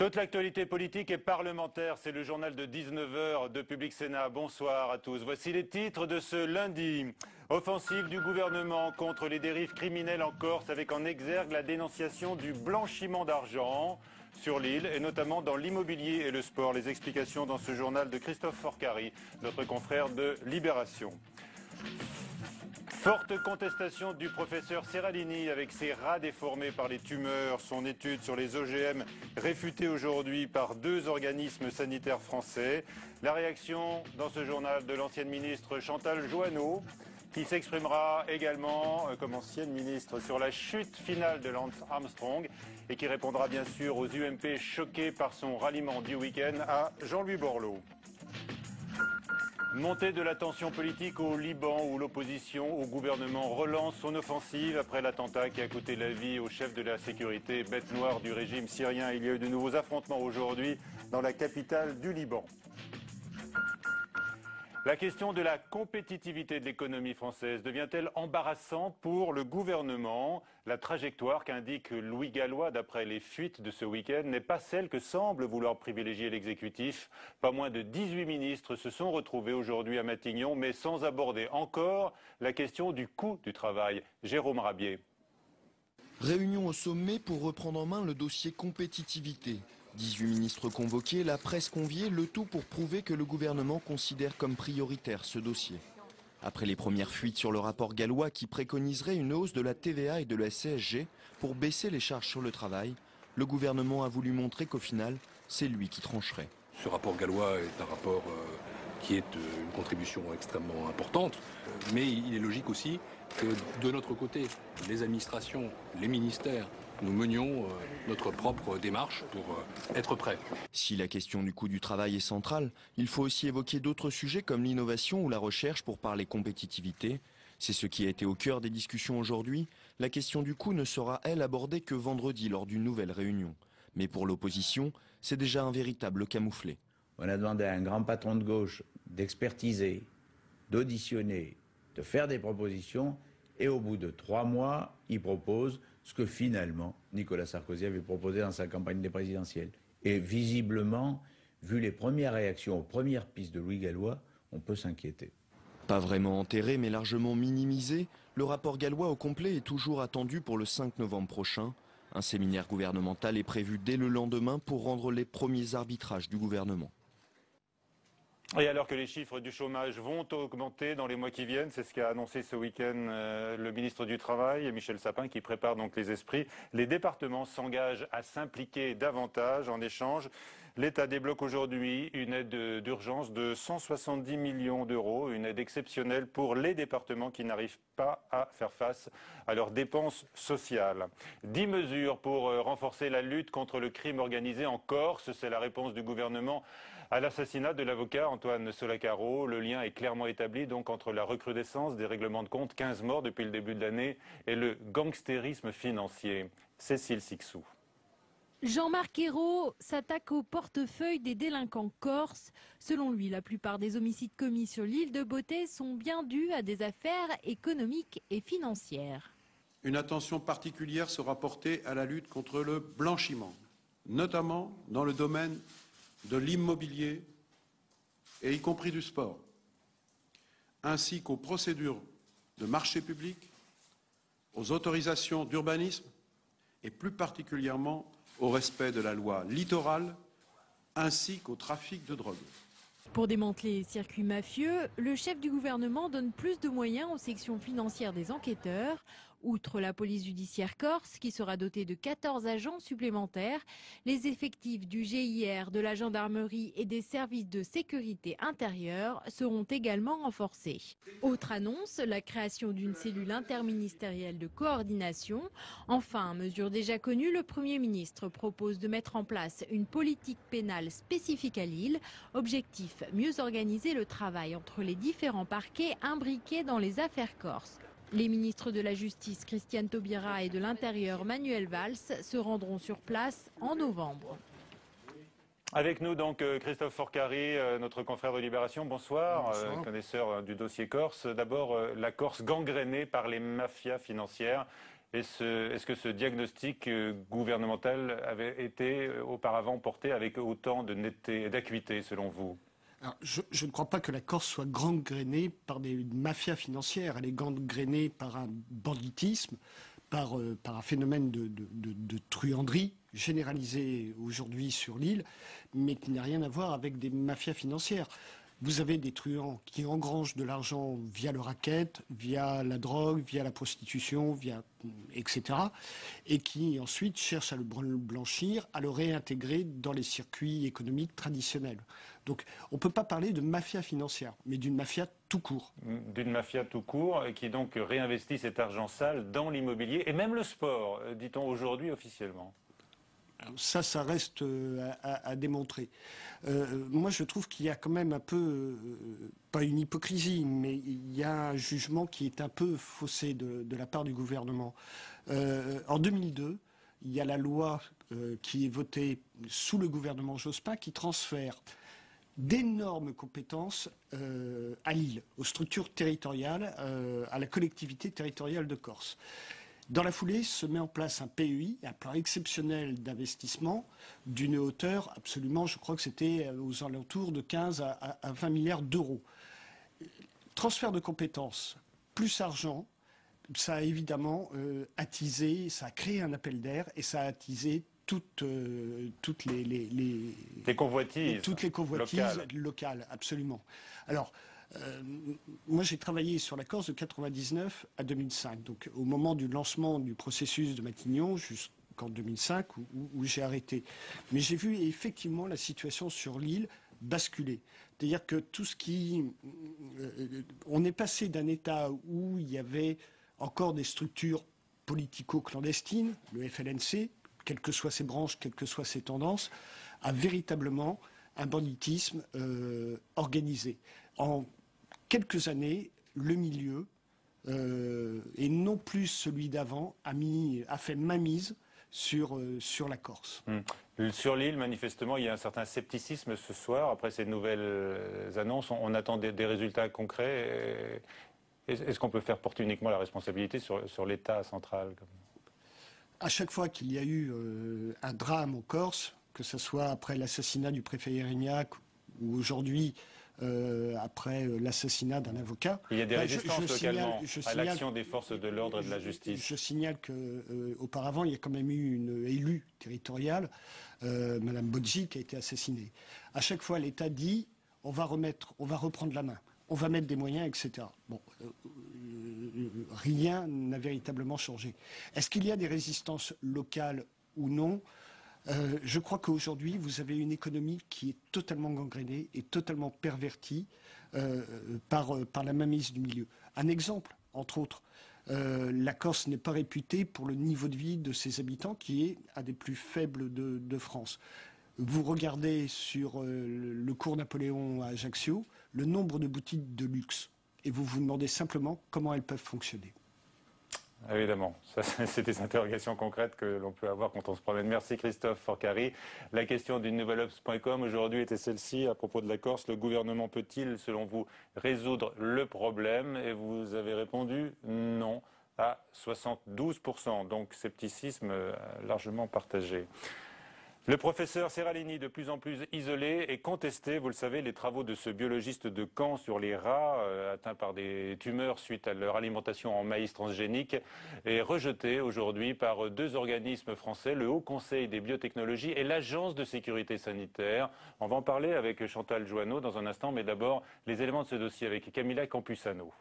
Toute l'actualité politique et parlementaire, c'est le journal de 19 h de Public Sénat. Bonsoir à tous. Voici les titres de ce lundi. Offensive du gouvernement contre les dérives criminelles en Corse avec en exergue la dénonciation du blanchiment d'argent sur l'île et notamment dans l'immobilier et le sport. Les explications dans ce journal de Christophe Forcari, notre confrère de Libération. Forte contestation du professeur Serralini avec ses rats déformés par les tumeurs. Son étude sur les OGM réfutée aujourd'hui par 2 organismes sanitaires français. La réaction dans ce journal de l'ancienne ministre Chantal Jouanneau, qui s'exprimera également comme ancienne ministre sur la chute finale de Lance Armstrong et qui répondra bien sûr aux UMP choqués par son ralliement du week-end à Jean-Louis Borloo. Montée de la tension politique au Liban où l'opposition au gouvernement relance son offensive après l'attentat qui a coûté la vie au chef de la sécurité, bête noire du régime syrien. Il y a eu de nouveaux affrontements aujourd'hui dans la capitale du Liban. La question de la compétitivité de l'économie française devient-elle embarrassante pour le gouvernement? La trajectoire qu'indique Louis Gallois d'après les fuites de ce week-end n'est pas celle que semble vouloir privilégier l'exécutif. Pas moins de 18 ministres se sont retrouvés aujourd'hui à Matignon, mais sans aborder encore la question du coût du travail. Jérôme Rabier. Réunion au sommet pour reprendre en main le dossier compétitivité. 18 ministres convoqués, la presse conviée, le tout pour prouver que le gouvernement considère comme prioritaire ce dossier. Après les premières fuites sur le rapport Gallois qui préconiserait une hausse de la TVA et de la CSG pour baisser les charges sur le travail, le gouvernement a voulu montrer qu'au final, c'est lui qui trancherait. Ce rapport Gallois est un rapport qui est une contribution extrêmement importante, mais il est logique aussi que de notre côté, les administrations, les ministères, nous menions notre propre démarche pour être prêts. Si la question du coût du travail est centrale, il faut aussi évoquer d'autres sujets comme l'innovation ou la recherche pour parler compétitivité. C'est ce qui a été au cœur des discussions aujourd'hui. La question du coût ne sera, elle, abordée que vendredi lors d'une nouvelle réunion. Mais pour l'opposition, c'est déjà un véritable camouflet. On a demandé à un grand patron de gauche d'expertiser, d'auditionner, de faire des propositions, et au bout de 3 mois, il propose ce que finalement Nicolas Sarkozy avait proposé dans sa campagne des présidentielles. Et visiblement, vu les premières réactions aux premières pistes de Louis Gallois, on peut s'inquiéter. Pas vraiment enterré, mais largement minimisé, le rapport Gallois au complet est toujours attendu pour le 5 novembre prochain. Un séminaire gouvernemental est prévu dès le lendemain pour rendre les premiers arbitrages du gouvernement. Et alors que les chiffres du chômage vont augmenter dans les mois qui viennent, c'est ce qu'a annoncé ce week-end le ministre du Travail, Michel Sapin, qui prépare donc les esprits. Les départements s'engagent à s'impliquer davantage. En échange, l'État débloque aujourd'hui une aide d'urgence de 170 millions d'euros, une aide exceptionnelle pour les départements qui n'arrivent pas à faire face à leurs dépenses sociales. 10 mesures pour renforcer la lutte contre le crime organisé en Corse, c'est la réponse du gouvernement à l'assassinat de l'avocat Antoine Solacaro. Le lien est clairement établi donc entre la recrudescence des règlements de compte, 15 morts depuis le début de l'année, et le gangstérisme financier. Cécile Sixou. Jean-Marc Ayrault s'attaque au portefeuille des délinquants corses. Selon lui, la plupart des homicides commis sur l'île de Beauté sont bien dus à des affaires économiques et financières. Une attention particulière sera portée à la lutte contre le blanchiment, notamment dans le domaine de l'immobilier et y compris du sport, ainsi qu'aux procédures de marché public, aux autorisations d'urbanisme et plus particulièrement au respect de la loi littorale ainsi qu'au trafic de drogue. Pour démanteler les circuits mafieux, le chef du gouvernement donne plus de moyens aux sections financières des enquêteurs. Outre la police judiciaire corse, qui sera dotée de 14 agents supplémentaires, les effectifs du GIR, de la gendarmerie et des services de sécurité intérieure seront également renforcés. Autre annonce, la création d'une cellule interministérielle de coordination. Enfin, mesure déjà connue, le Premier ministre propose de mettre en place une politique pénale spécifique à l'île. Objectif, mieux organiser le travail entre les différents parquets imbriqués dans les affaires corses. Les ministres de la Justice, Christiane Taubira, et de l'Intérieur, Manuel Valls, se rendront sur place en novembre. Avec nous donc Christophe Forcari, notre confrère de Libération. Bonsoir, connaisseur du dossier corse. D'abord, la Corse gangrénée par les mafias financières. Est-ce que ce diagnostic gouvernemental avait été auparavant porté avec autant de netteté et d'acuité, selon vous? Alors, je ne crois pas que la Corse soit gangrénée par des mafias financières. Elle est gangrénée par un banditisme, par un phénomène de truanderie généralisé aujourd'hui sur l'île, mais qui n'a rien à voir avec des mafias financières. Vous avez des truands qui engrangent de l'argent via le racket, via la drogue, via la prostitution, etc. Et qui ensuite cherchent à le blanchir, à le réintégrer dans les circuits économiques traditionnels. Donc on ne peut pas parler de mafia financière, mais d'une mafia tout court. D'une mafia tout court, qui donc réinvestit cet argent sale dans l'immobilier et même le sport, dit-on aujourd'hui officiellement. Ça reste à démontrer. Moi, je trouve qu'il y a quand même un peu, pas une hypocrisie, mais il y a un jugement qui est un peu faussé de la part du gouvernement. En 2002, il y a la loi qui est votée sous le gouvernement Jospin qui transfère d'énormes compétences à l'île, aux structures territoriales, à la collectivité territoriale de Corse. Dans la foulée, se met en place un PEI, un plan exceptionnel d'investissement d'une hauteur absolument, je crois que c'était aux alentours de 15 à 20 milliards d'euros. Transfert de compétences, plus argent, ça a évidemment attisé, ça a créé un appel d'air et ça a attisé toutes les convoitises, locales, absolument. Alors, moi, j'ai travaillé sur la Corse de 1999 à 2005, donc au moment du lancement du processus de Matignon jusqu'en 2005 où j'ai arrêté. Mais j'ai vu effectivement la situation sur l'île basculer. C'est-à-dire que tout ce qui... on est passé d'un état où il y avait encore des structures politico-clandestines, le FLNC, quelles que soient ses branches, quelles que soient ses tendances, à véritablement un banditisme organisé. En quelques années, le milieu, et non plus celui d'avant, a fait mainmise sur la Corse. Sur l'île, manifestement, il y a un certain scepticisme ce soir. Après ces nouvelles annonces, on attend des résultats concrets. Est-ce qu'on peut faire porter uniquement la responsabilité sur l'État central? À chaque fois qu'il y a eu un drame en Corse, que ce soit après l'assassinat du préfet Erignac ou aujourd'hui après l'assassinat d'un avocat. Il y a des résistances localement à l'action des forces de l'ordre et de la justice. Je signale qu'auparavant, il y a quand même eu une élue territoriale, Madame Bodji, qui a été assassinée. À chaque fois, l'État dit on va reprendre la main, on va mettre des moyens, etc. Bon, rien n'a véritablement changé. Est-ce qu'il y a des résistances locales ou non? Je crois qu'aujourd'hui, vous avez une économie qui est totalement gangrénée et totalement pervertie par la mainmise du milieu. Un exemple, entre autres, la Corse n'est pas réputée pour le niveau de vie de ses habitants qui est un des plus faibles de France. Vous regardez sur le cours Napoléon à Ajaccio, le nombre de boutiques de luxe, et vous vous demandez simplement comment elles peuvent fonctionner. Évidemment, c'est des interrogations concrètes que l'on peut avoir quand on se promène. Merci Christophe Forcari. La question du nouvelobs.com aujourd'hui était celle-ci à propos de la Corse. Le gouvernement peut-il, selon vous, résoudre le problème? Et vous avez répondu non à 72%. Donc scepticisme largement partagé. Le professeur Seralini, de plus en plus isolé et contesté, vous le savez, les travaux de ce biologiste de Caen sur les rats atteints par des tumeurs suite à leur alimentation en maïs transgénique est rejeté aujourd'hui par deux organismes français, le Haut Conseil des biotechnologies et l'Agence de sécurité sanitaire. On va en parler avec Chantal Joanneau dans un instant, mais d'abord les éléments de ce dossier avec Camilla Campusano.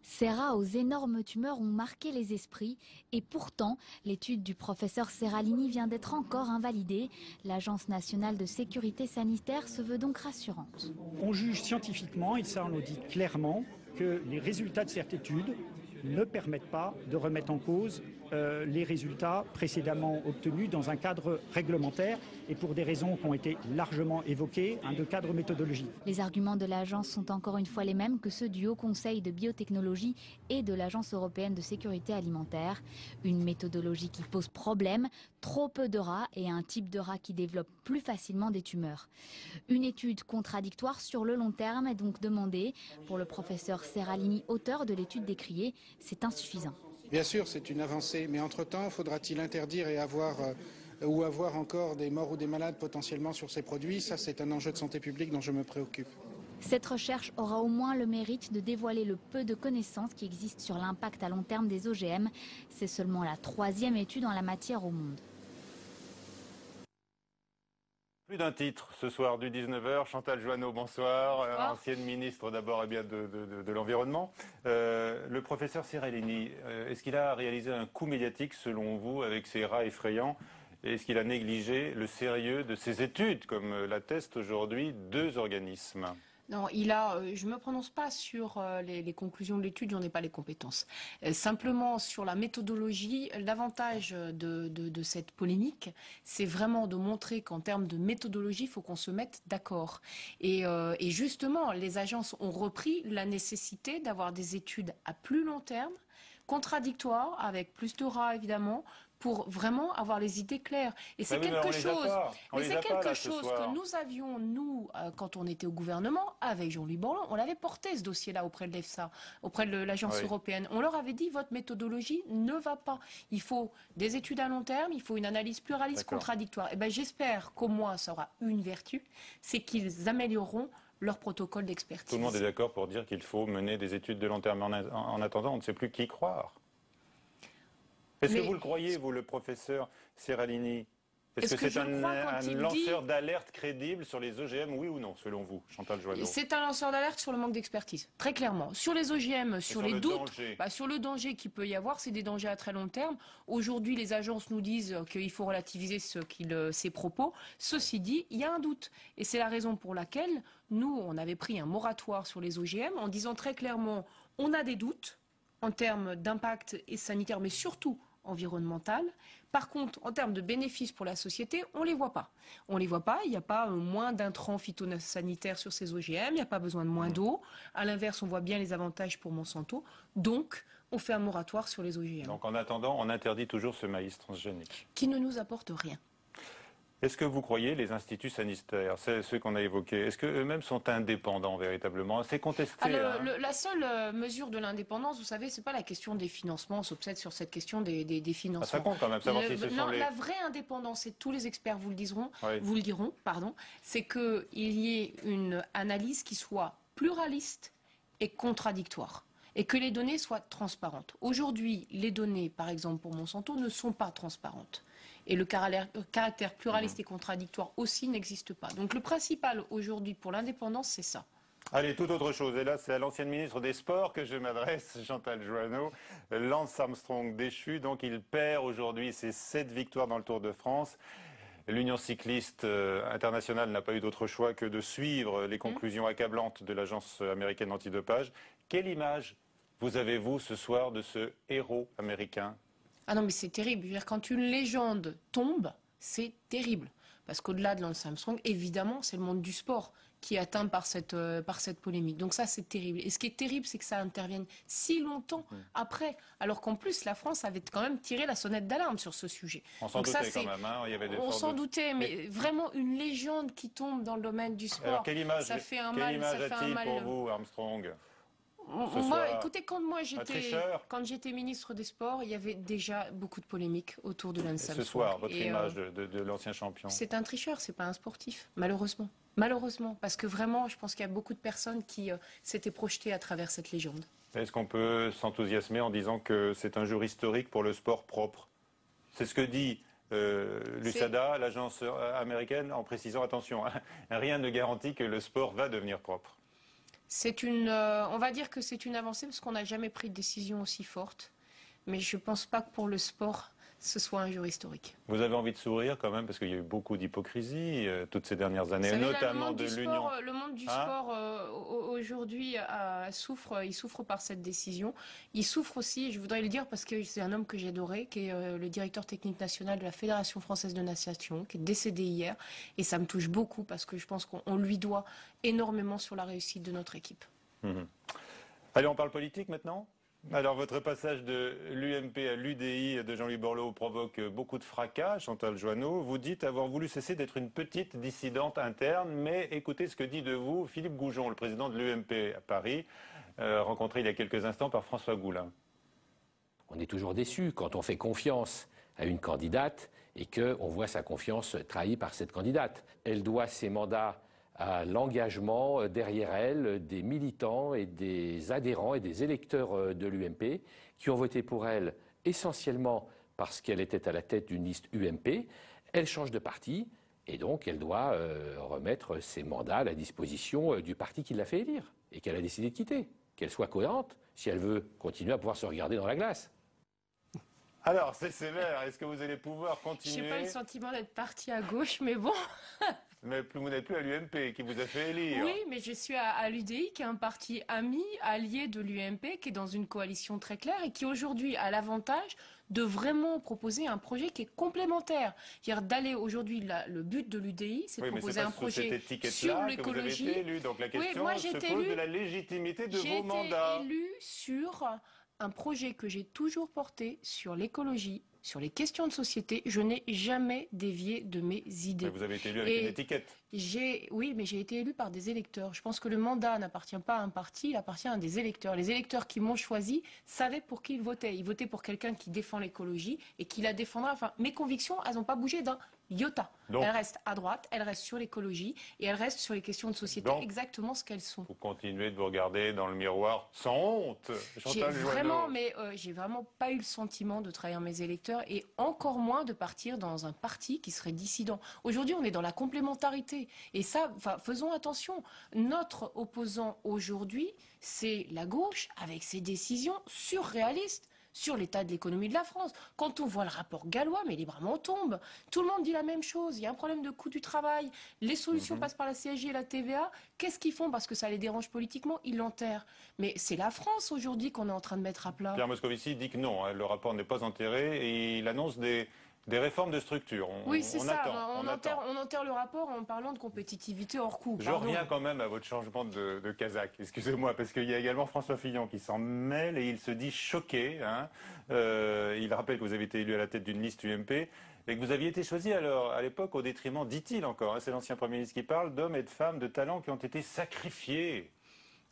Ces rats aux énormes tumeurs ont marqué les esprits et pourtant, l'étude du professeur Seralini vient d'être encore invalidée. L'Agence nationale de sécurité sanitaire se veut donc rassurante. On juge scientifiquement, et ça on le dit clairement, que les résultats de cette étude ne permettent pas de remettre en cause les résultats précédemment obtenus dans un cadre réglementaire et pour des raisons qui ont été largement évoquées, de cadre méthodologique. Les arguments de l'agence sont encore une fois les mêmes que ceux du Haut Conseil de biotechnologie et de l'Agence européenne de sécurité alimentaire. Une méthodologie qui pose problème, trop peu de rats et un type de rat qui développe plus facilement des tumeurs. Une étude contradictoire sur le long terme est donc demandée. Pour le professeur Seralini, auteur de l'étude décriée, c'est insuffisant. Bien sûr, c'est une avancée, mais entre-temps, faudra-t-il interdire et avoir encore des morts ou des malades potentiellement sur ces produits? Ça, c'est un enjeu de santé publique dont je me préoccupe. Cette recherche aura au moins le mérite de dévoiler le peu de connaissances qui existent sur l'impact à long terme des OGM. C'est seulement la 3e étude en la matière au monde. Plus d'un titre ce soir du 19h. Chantal Joanneau, bonsoir. Ancienne ministre d'abord de l'Environnement. Le professeur Seralini, est-ce qu'il a réalisé un coup médiatique selon vous avec ces rats effrayants? Est-ce qu'il a négligé le sérieux de ses études, comme l'attestent aujourd'hui 2 organismes? Non, je ne me prononce pas sur les conclusions de l'étude, j'en ai pas les compétences. Simplement sur la méthodologie, l'avantage de cette polémique, c'est vraiment de montrer qu'en termes de méthodologie, il faut qu'on se mette d'accord. Et justement, les agences ont repris la nécessité d'avoir des études à plus long terme, contradictoires, avec plus de rats évidemment, pour vraiment avoir les idées claires. Et c'est quelque chose que nous avions, quand on était au gouvernement, avec Jean-Louis Borloo, on l'avait porté ce dossier-là auprès de l'EFSA, auprès de l'agence européenne. On leur avait dit, votre méthodologie ne va pas. Il faut des études à long terme, il faut une analyse pluraliste contradictoire. Et ben, j'espère qu'au moins ça aura une vertu, c'est qu'ils amélioreront leur protocole d'expertise. Tout le monde est d'accord pour dire qu'il faut mener des études de long terme. En attendant, on ne sait plus qui croire. Est-ce que vous le croyez, vous, le professeur Seralini? Est-ce que c'est un lanceur d'alerte crédible sur les OGM, oui ou non, selon vous, Chantal Joanneau? C'est un lanceur d'alerte sur le manque d'expertise, très clairement. Sur les OGM, sur les doutes, sur le danger qu'il peut y avoir, c'est des dangers à très long terme. Aujourd'hui, les agences nous disent qu'il faut relativiser ces propos. Ceci dit, il y a un doute. Et c'est la raison pour laquelle nous, on avait pris un moratoire sur les OGM en disant très clairement, on a des doutes en termes d'impact et sanitaire, mais surtout environnemental. Par contre, en termes de bénéfices pour la société, on ne les voit pas. On ne les voit pas, il n'y a pas moins d'intrants phytosanitaires sur ces OGM, il n'y a pas besoin de moins d'eau. À l'inverse, on voit bien les avantages pour Monsanto. Donc, on fait un moratoire sur les OGM. Donc, en attendant, on interdit toujours ce maïs transgénique. Qui ne nous apporte rien. Est-ce que vous croyez les instituts sanitaires, ceux qu'on a évoqués, est-ce qu'eux-mêmes sont indépendants véritablement? C'est contesté. La seule mesure de l'indépendance, vous savez, c'est pas la question des financements, on s'obsède sur cette question des financements. Ça compte quand même, savoir si ce sont les... La vraie indépendance, et tous les experts vous le diront, c'est qu'il y ait une analyse qui soit pluraliste et contradictoire. Et que les données soient transparentes. Aujourd'hui, les données, par exemple pour Monsanto, ne sont pas transparentes. Et le caractère pluraliste et contradictoire aussi n'existe pas. Donc le principal aujourd'hui pour l'indépendance, c'est ça. Allez, toute autre chose. Et là, c'est à l'ancienne ministre des Sports que je m'adresse, Chantal Joanneau. Lance Armstrong déchu, donc il perd aujourd'hui ses 7 victoires dans le Tour de France. L'Union cycliste internationale n'a pas eu d'autre choix que de suivre les conclusions accablantes de l'agence américaine antidopage. Quelle image vous avez-vous ce soir de ce héros américain? Ah non, mais c'est terrible. Je veux dire, quand une légende tombe, c'est terrible. Parce qu'au-delà de Lance Armstrong, évidemment, c'est le monde du sport qui est atteint par cette polémique. Donc ça, c'est terrible. Et ce qui est terrible, c'est que ça intervienne si longtemps après, alors qu'en plus, la France avait quand même tiré la sonnette d'alarme sur ce sujet. On s'en doutait quand même, hein, il y avait des on s'en doutait, mais vraiment une légende qui tombe dans le domaine du sport, alors, quelle image, ça fait un mal. Quelle image a-t-il pour vous, Armstrong? Écoutez, quand j'étais ministre des Sports, il y avait déjà beaucoup de polémiques autour de Lance Armstrong. Ce soir, votre image de l'ancien champion? C'est un tricheur, c'est pas un sportif, malheureusement. Malheureusement, parce que vraiment, je pense qu'il y a beaucoup de personnes qui s'étaient projetées à travers cette légende. Est-ce qu'on peut s'enthousiasmer en disant que c'est un jour historique pour le sport propre? C'est ce que dit l'USADA, l'agence américaine, en précisant, attention, rien ne garantit que le sport va devenir propre. On va dire que c'est une avancée parce qu'on n'a jamais pris de décision aussi forte. Mais je ne pense pas que pour le sport, ce soit un jour historique. Vous avez envie de sourire quand même parce qu'il y a eu beaucoup d'hypocrisie toutes ces dernières années, notamment de l'Union. Le monde du sport aujourd'hui souffre par cette décision. Il souffre aussi, je voudrais le dire parce que c'est un homme que j'adorais, qui est le directeur technique national de la Fédération française de natation, qui est décédé hier. Et ça me touche beaucoup parce que je pense qu'on lui doit énormément sur la réussite de notre équipe. Allez, on parle politique maintenant ? Alors, votre passage de l'UMP à l'UDI de Jean-Louis Borloo provoque beaucoup de fracas, Chantal Joanneau. Vous dites avoir voulu cesser d'être une petite dissidente interne, mais écoutez ce que dit de vous Philippe Goujon, le président de l'UMP à Paris, rencontré il y a quelques instants par François Goulin. on est toujours déçu quand on fait confiance à une candidate et qu'on voit sa confiance trahie par cette candidate. Elle doit ses mandats à l'engagement derrière elle des militants et des adhérents et des électeurs de l'UMP qui ont voté pour elle essentiellement parce qu'elle était à la tête d'une liste UMP. Elle change de parti et donc elle doit remettre ses mandats à la disposition du parti qui l'a fait élire et qu'elle a décidé de quitter. Qu'elle soit cohérente si elle veut continuer à pouvoir se regarder dans la glace. Alors, c'est sévère. Est-ce que vous allez pouvoir continuer? Je n'ai pas le sentiment d'être parti à gauche, mais bon. Mais vous n'êtes plus à l'UMP, qui vous a fait élire. Oui, mais je suis à l'UDI, qui est un parti ami, allié de l'UMP, qui est dans une coalition très claire et qui aujourd'hui a l'avantage de vraiment proposer un projet qui est complémentaire. C'est-à-dire d'aller aujourd'hui, le but de l'UDI, c'est de proposer un projet sur l'écologie. Vous avez été élu, donc la question se pose de la légitimité de vos mandats. J'ai été élu sur un projet que j'ai toujours porté sur l'écologie, sur les questions de société. Je n'ai jamais dévié de mes idées. Mais vous avez été élu avec une étiquette. Oui, mais j'ai été élu par des électeurs. Je pense que le mandat n'appartient pas à un parti, il appartient à des électeurs. Les électeurs qui m'ont choisi savaient pour qui ils votaient. Ils votaient pour quelqu'un qui défend l'écologie et qui la défendra. Enfin, mes convictions, elles n'ont pas bougé d'un iota. Donc, elles restent à droite, elles restent sur l'écologie et elles restent sur les questions de société, donc, exactement ce qu'elles sont. Vous continuez de vous regarder dans le miroir sans honte, Chantal Joanneau. J'ai vraiment pas eu le sentiment de trahir mes électeurs et encore moins de partir dans un parti qui serait dissident. Aujourd'hui, on est dans la complémentarité. Et ça, faisons attention. Notre opposant aujourd'hui, c'est la gauche avec ses décisions surréalistes sur l'état de l'économie de la France. Quand on voit le rapport gallois, mais les bras m'en tombent. Tout le monde dit la même chose. Il y a un problème de coût du travail. Les solutions passent par la CSG et la TVA. Qu'est-ce qu'ils font? Parce que ça les dérange politiquement, ils l'enterrent. Mais c'est la France aujourd'hui qu'on est en train de mettre à plat. Pierre Moscovici dit que non, le rapport n'est pas enterré et il annonce des réformes de structure. Oui, c'est ça. On enterre le rapport en parlant de compétitivité hors coût. Je reviens quand même à votre changement de casaque. Excusez-moi, parce qu'il y a également François Fillon qui s'en mêle et il se dit choqué. Il rappelle que vous avez été élu à la tête d'une liste UMP et que vous aviez été choisi alors, à l'époque au détriment, dit-il encore, c'est l'ancien Premier ministre qui parle, d'hommes et de femmes de talent qui ont été sacrifiés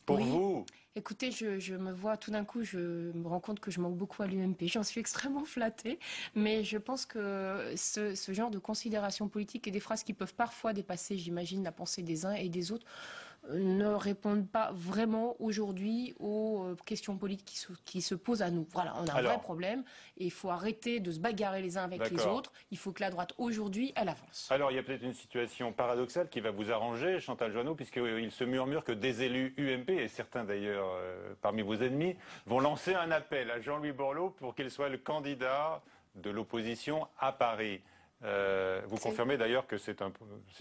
pour vous. Écoutez, je me vois tout d'un coup, je me rends compte que je manque beaucoup à l'UMP. J'en suis extrêmement flattée, mais je pense que ce genre de considérations politiques et des phrases qui peuvent parfois dépasser, j'imagine, la pensée des uns et des autres, ne répondent pas vraiment aujourd'hui aux questions politiques qui se posent à nous. Voilà, on a un vrai problème et il faut arrêter de se bagarrer les uns avec les autres. Il faut que la droite, aujourd'hui, elle avance. Alors, il y a peut-être une situation paradoxale qui va vous arranger, Chantal Joanneau, puisqu'il se murmure que des élus UMP, et certains d'ailleurs parmi vos ennemis, vont lancer un appel à Jean-Louis Borloo pour qu'il soit le candidat de l'opposition à Paris. Vous confirmez d'ailleurs que c'est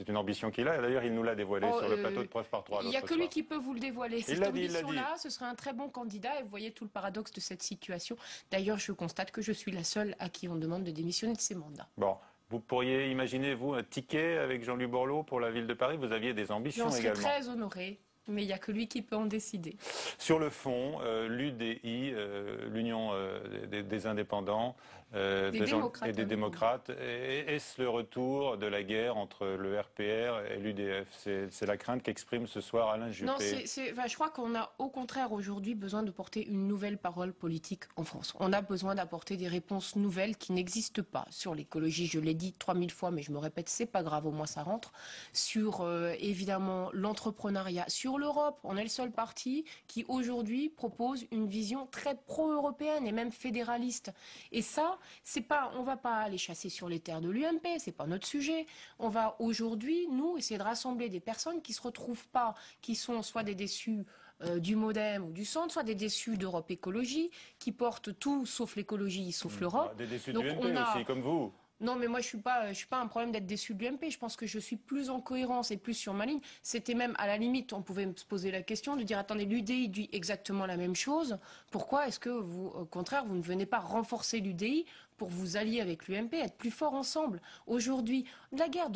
une ambition qu'il a, et d'ailleurs il nous l'a dévoilé sur le plateau de Preuve par 3. Il n'y a que lui qui peut vous le dévoiler. Cette ambition-là, ce serait un très bon candidat et vous voyez tout le paradoxe de cette situation. D'ailleurs, je constate que je suis la seule à qui on demande de démissionner de ses mandats. Bon. Vous pourriez imaginer, vous, un ticket avec Jean-Louis Borloo pour la ville de Paris? Vous aviez des ambitions également. J'en serais très honorée. Mais il n'y a que lui qui peut en décider. Sur le fond, l'UDI, l'Union des indépendants et des démocrates, est-ce le retour de la guerre entre le RPR et l'UDF? C'est la crainte qu'exprime ce soir Alain Juppé. Non, je crois qu'on a au contraire aujourd'hui besoin de porter une nouvelle parole politique en France. On a besoin d'apporter des réponses nouvelles qui n'existent pas. Sur l'écologie, je l'ai dit 3000 fois, mais je me répète, c'est pas grave, au moins ça rentre. Sur évidemment l'entrepreneuriat, sur l'Europe, on est le seul parti qui aujourd'hui propose une vision très pro-européenne et même fédéraliste. Et ça, on va pas aller chasser sur les terres de l'UMP, c'est pas notre sujet. On va aujourd'hui, nous, essayer de rassembler des personnes qui se retrouvent pas, qui sont soit des déçus du MoDem ou du Centre, soit des déçus d'Europe Écologie, qui portent tout sauf l'écologie, sauf l'Europe. Des déçus de l'UMP aussi, comme vous. Non, mais moi, je suis pas un problème d'être déçu de l'UMP. Je pense que je suis plus en cohérence et plus sur ma ligne. C'était même, à la limite, on pouvait se poser la question de dire, attendez, l'UDI dit exactement la même chose. Pourquoi est-ce que vous, au contraire, vous ne venez pas renforcer l'UDI pour vous allier avec l'UMP, être plus forts ensemble? Aujourd'hui, la guerre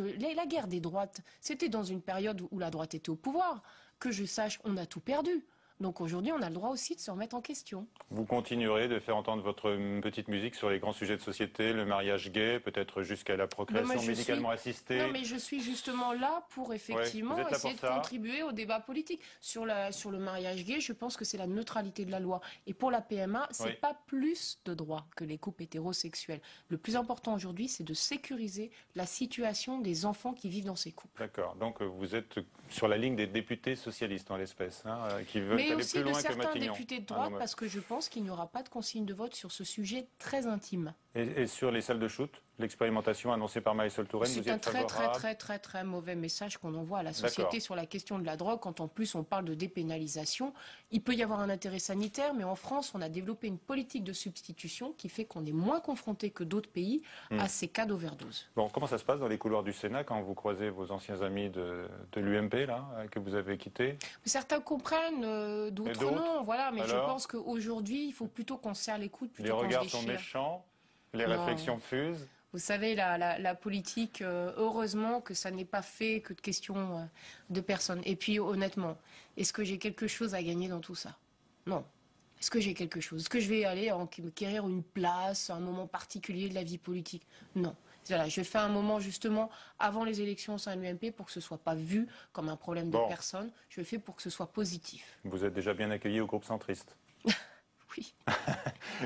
des droites, c'était dans une période où la droite était au pouvoir. Que je sache, on a tout perdu. Donc aujourd'hui, on a le droit aussi de se remettre en question. Vous continuerez de faire entendre votre petite musique sur les grands sujets de société, le mariage gay, peut-être jusqu'à la procréation médicalement assistée. Non, mais je suis justement là pour effectivement essayer de contribuer au débat politique. Sur le mariage gay, je pense que c'est la neutralité de la loi. Et pour la PMA, c'est pas plus de droits que les couples hétérosexuels. Le plus important aujourd'hui, c'est de sécuriser la situation des enfants qui vivent dans ces couples. D'accord. Donc vous êtes sur la ligne des députés socialistes en l'espèce, hein, qui veulent mais aller aussi plus loin de que certains Matignon. députés de droite, parce que je pense qu'il n'y aura pas de consigne de vote sur ce sujet très intime. Et sur les salles de shoot, l'expérimentation annoncée par Marisol Touraine, vous y êtes favorable? C'est un très mauvais message qu'on envoie à la société sur la question de la drogue, quand en plus on parle de dépénalisation. Il peut y avoir un intérêt sanitaire, mais en France, on a développé une politique de substitution qui fait qu'on est moins confronté que d'autres pays à ces cas d'overdose. Bon, comment ça se passe dans les couloirs du Sénat quand vous croisez vos anciens amis de l'UMP, là, que vous avez quitté? Certains comprennent, d'autres non, voilà. Mais je pense qu'aujourd'hui, il faut plutôt qu'on se serre les coudes plutôt qu'on se déchire. Les regards sont méchants, les réflexions fusent. Vous savez, la politique, heureusement que ça n'est pas fait que de questions de personnes. Et puis, honnêtement, est-ce que j'ai quelque chose à gagner dans tout ça? Non. Est-ce que j'ai quelque chose? Est-ce que je vais aller me quérir une place, un moment particulier de la vie politique? Non. Voilà, je fais un moment justement avant les élections au sein de l'UMP pour que ce ne soit pas vu comme un problème de personne. Je le fais pour que ce soit positif. Vous êtes déjà bien accueilli au groupe centriste. Oui.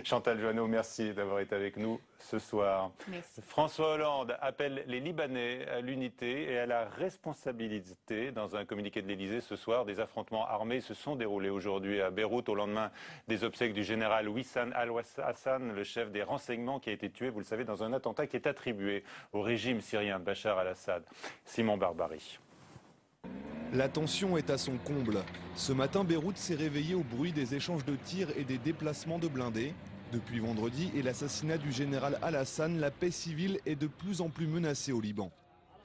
Chantal Joanneau, merci d'avoir été avec nous ce soir. Merci. François Hollande appelle les Libanais à l'unité et à la responsabilité. Dans un communiqué de l'Élysée ce soir, des affrontements armés se sont déroulés aujourd'hui à Beyrouth au lendemain des obsèques du général Wissam al-Hassan, le chef des renseignements qui a été tué, vous le savez, dans un attentat qui est attribué au régime syrien de Bachar al-Assad. Simon Barbarie. La tension est à son comble. Ce matin, Beyrouth s'est réveillé au bruit des échanges de tirs et des déplacements de blindés. Depuis vendredi et l'assassinat du général al-Hassan, la paix civile est de plus en plus menacée au Liban.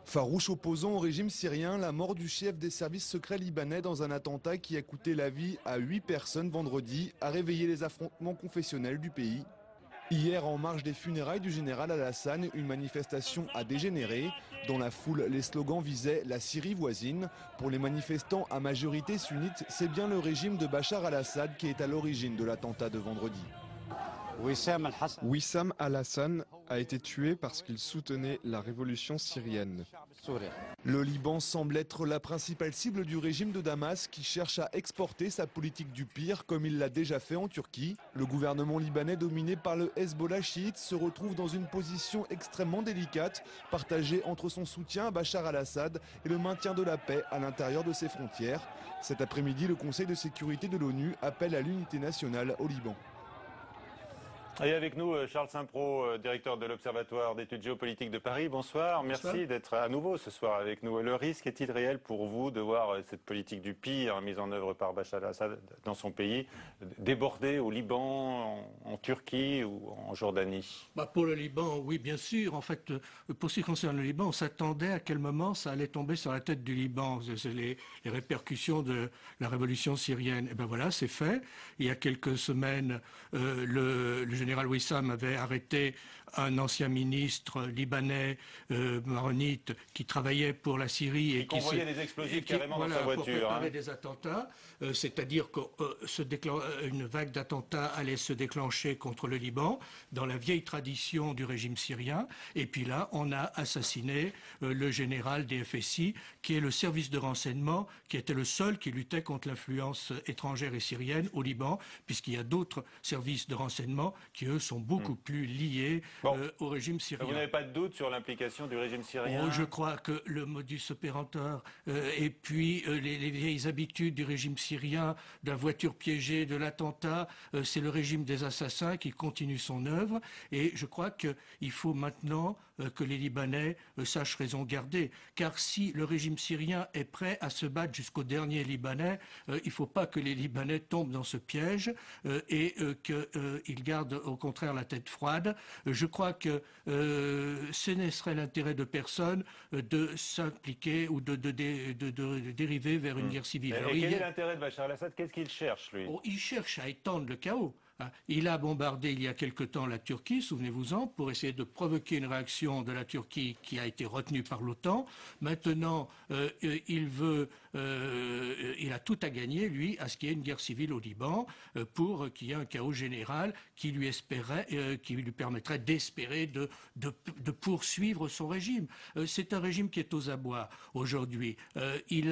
Farouche opposant au régime syrien, la mort du chef des services secrets libanais dans un attentat qui a coûté la vie à 8 personnes vendredi a réveillé les affrontements confessionnels du pays. Hier, en marge des funérailles du général al-Hassan, une manifestation a dégénéré. Dans la foule, les slogans visaient la Syrie voisine. Pour les manifestants à majorité sunnite, c'est bien le régime de Bachar al-Assad qui est à l'origine de l'attentat de vendredi. Wissam al-Hassan a été tué parce qu'il soutenait la révolution syrienne. Le Liban semble être la principale cible du régime de Damas qui cherche à exporter sa politique du pire comme il l'a déjà fait en Turquie. Le gouvernement libanais dominé par le Hezbollah chiite se retrouve dans une position extrêmement délicate, partagée entre son soutien à Bachar al-Assad et le maintien de la paix à l'intérieur de ses frontières. Cet après-midi, le Conseil de sécurité de l'ONU appelle à l'unité nationale au Liban. Et avec nous, Charles Saint-Pro, directeur de l'Observatoire d'études géopolitiques de Paris. Bonsoir, merci d'être à nouveau ce soir avec nous. Le risque est-il réel pour vous de voir cette politique du pire mise en œuvre par Bachar al-Assad dans son pays déborder au Liban, en Turquie ou en Jordanie? Pour le Liban, oui, bien sûr. En fait, pour ce qui concerne le Liban, on s'attendait à quel moment ça allait tomber sur la tête du Liban. C'est les répercussions de la révolution syrienne. Et bien voilà, c'est fait. Il y a quelques semaines, le général Wissam avait arrêté un ancien ministre libanais maronite qui travaillait pour la Syrie et qui envoyait des explosifs carrément dans sa voiture. Pour préparer des attentats, c'est-à-dire qu'une vague d'attentats allait se déclencher contre le Liban dans la vieille tradition du régime syrien. Et puis là, on a assassiné le général des FSI, qui est le service de renseignement, qui était le seul qui luttait contre l'influence étrangère et syrienne au Liban, puisqu'il y a d'autres services de renseignement qui, eux, sont beaucoup plus liés au régime syrien. Vous n'avez pas de doute sur l'implication du régime syrien? Je crois que le modus operandi et puis les vieilles habitudes du régime syrien, de la voiture piégée, de l'attentat, c'est le régime des assassins qui continue son œuvre. Et je crois qu'il faut maintenant que les Libanais sachent raison garder. Car si le régime syrien est prêt à se battre jusqu'au dernier Libanais, il ne faut pas que les Libanais tombent dans ce piège et qu'ils gardent au contraire la tête froide. Je crois que ce ne serait l'intérêt de personne de s'impliquer ou de dériver vers une guerre civile. Et quel est l'intérêt de Bachar al-Assad? Qu'est-ce qu'il cherche, lui? Il cherche à étendre le chaos. Il a bombardé il y a quelque temps la Turquie, souvenez-vous-en, pour essayer de provoquer une réaction de la Turquie qui a été retenue par l'OTAN. Maintenant, il a tout à gagner, lui, à ce qu'il y ait une guerre civile au Liban, pour qu'il y ait un chaos général qui lui permettrait d'espérer de poursuivre son régime. C'est un régime qui est aux abois aujourd'hui. Il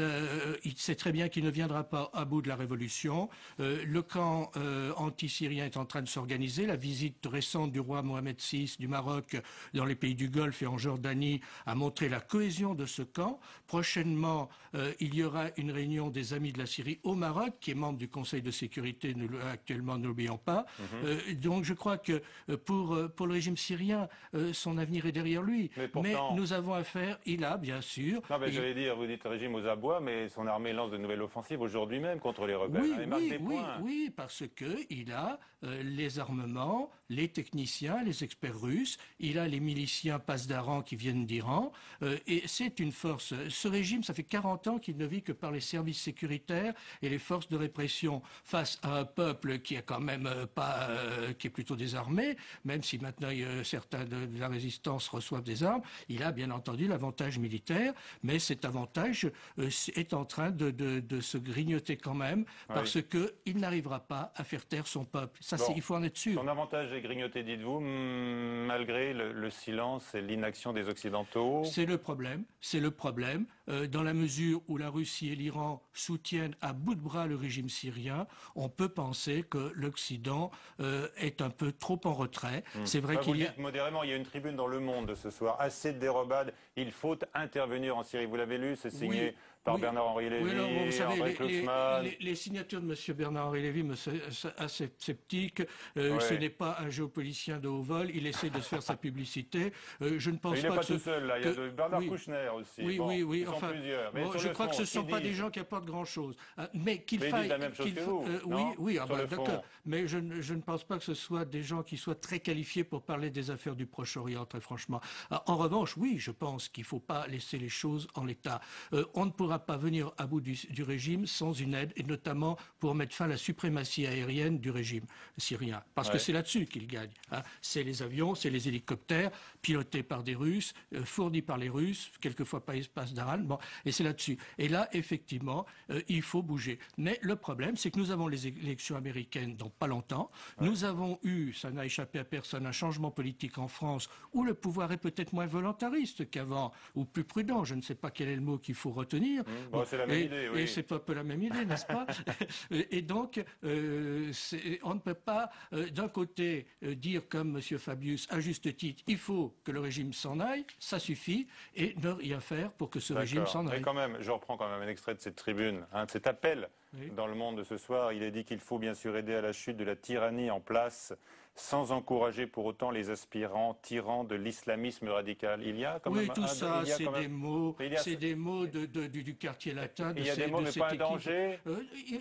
sait très bien qu'il ne viendra pas à bout de la révolution. Le camp anti-syrien est en train de s'organiser. La visite récente du roi Mohamed VI du Maroc dans les pays du Golfe et en Jordanie a montré la cohésion de ce camp. Prochainement, il y aura une réunion des Amis de la Syrie au Maroc, qui est membre du Conseil de sécurité, actuellement, n'oublions pas. Donc je crois que pour le régime syrien, son avenir est derrière lui. Mais nous avons affaire, il a bien sûr... Non, mais j'allais dire, vous dites régime aux abois, mais son armée lance de nouvelles offensives aujourd'hui même contre les rebelles. Oui, parce qu'il a les armements, les techniciens, les experts russes, il a les miliciens Pasdaran qui viennent d'Iran, et c'est une force. Ce régime, ça fait 40 ans qu'il ne vit que par les services sécuritaires et les forces de répression face à un peuple qui est quand même qui est plutôt désarmé, même si maintenant certains de la résistance reçoivent des armes. Il a bien entendu l'avantage militaire, mais cet avantage est en train de se grignoter quand même, parce qu'il n'arrivera pas à faire taire son peuple. Ça, il faut en être sûr. Son avantage est grignoté, dites-vous, malgré le silence et l'inaction des Occidentaux. C'est le problème. Dans la mesure où la Russie et l'Iran soutiennent à bout de bras le régime syrien, on peut penser que l'Occident est un peu trop en retrait. C'est vrai qu'il y a... Modérément, il y a une tribune dans Le Monde ce soir. Assez de dérobades. Il faut intervenir en Syrie. Vous l'avez lu, c'est signé par Bernard-Henri Lévy, vous savez, André Klutzmann. Les signatures de M. Bernard-Henri Lévy me sont assez sceptiques. Ce n'est pas un géopoliticien de haut vol. Il essaie de se faire sa publicité. Je ne pense il pas n'est pas tout seul, là. Il y a Bernard Kouchner aussi. Oui. Enfin, plusieurs. Mais je crois que ce ne sont pas des gens qui apportent grand-chose. Mais qu'il faille... Ils disent la même chose que vous, d'accord. Mais je ne pense pas que ce soit des gens qui soient très qualifiés pour parler des affaires du Proche-Orient, très franchement. En revanche, oui, je pense qu'il ne faut pas laisser les choses en l'état. On ne pourra pas venir à bout du régime sans une aide, et notamment pour mettre fin à la suprématie aérienne du régime syrien. Parce que c'est là-dessus qu'il gagne. C'est les avions, c'est les hélicoptères, pilotés par des Russes, fournis par les Russes, quelquefois par l'espace d'Aran. Et c'est là-dessus. Et là, effectivement, il faut bouger. Mais le problème, c'est que nous avons les élections américaines dans pas longtemps. Nous avons eu, ça n'a échappé à personne, un changement politique en France où le pouvoir est peut-être moins volontariste qu'avant, ou plus prudent. Je ne sais pas quel est le mot qu'il faut retenir. C'est la même idée, oui. Et c'est un peu la même idée, n'est-ce pas? Et donc, on ne peut pas, d'un côté, dire comme M. Fabius, à juste titre, il faut que le régime s'en aille, ça suffit, et ne rien faire pour que ce régime s'en aille. Mais quand même, je reprends quand même un extrait de cette tribune, de cet appel dans Le Monde de ce soir. Il est dit qu'il faut bien sûr aider à la chute de la tyrannie en place, sans encourager pour autant les aspirants tyrans de l'islamisme radical. Il y a quand même... Oui, tout ça, c'est des mots du quartier latin. Il y a des mots, mais pas un danger.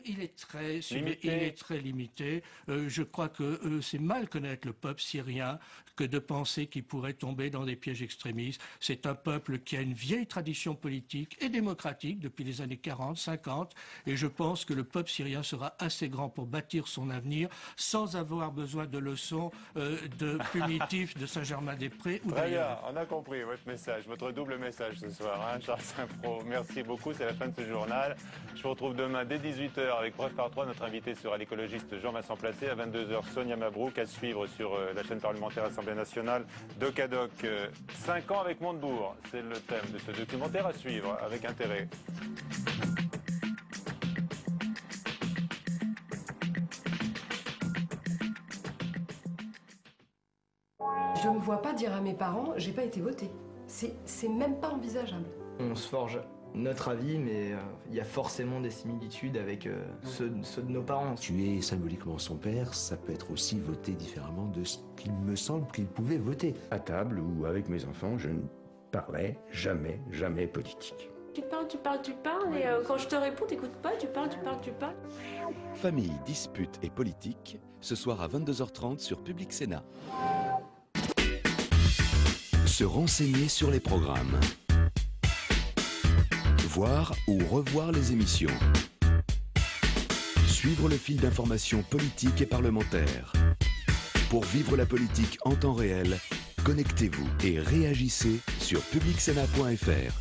Il est très limité. Je crois que c'est mal connaître le peuple syrien que de penser qu'il pourrait tomber dans des pièges extrémistes. C'est un peuple qui a une vieille tradition politique et démocratique depuis les années 40, 50, et je pense que le peuple syrien sera assez grand pour bâtir son avenir sans avoir besoin de leçons de punitifs de Saint-Germain-des-Prés ou d'ailleurs. On a compris votre message, votre double message ce soir, Charles Saint-Pro. Merci beaucoup, c'est la fin de ce journal. Je vous retrouve demain dès 18h avec Preuve par 3. Notre invité sera l'écologiste Jean-Vincent Placé. À 22h, Sonia Mabrouk, à suivre sur la chaîne parlementaire Assemblée nationale. Doc à Doc, 5 ans avec Montebourg. C'est le thème de ce documentaire à suivre avec intérêt. Je ne me vois pas dire à mes parents, j'ai pas été votée. C'est même pas envisageable. On se forge notre avis, mais il y a forcément des similitudes avec ceux de nos parents. Tuer symboliquement son père, ça peut être aussi voter différemment de ce qu'il me semble qu'il pouvait voter. À table ou avec mes enfants, je ne parlais jamais politique. Tu parles, et quand je te réponds, t'écoutes pas, tu parles. Famille, disputes et politique, ce soir à 22h30 sur Public Sénat. Se renseigner sur les programmes. Voir ou revoir les émissions. suivre le fil d'information politique et parlementaire. Pour vivre la politique en temps réel, connectez-vous et réagissez sur publicsénat.fr.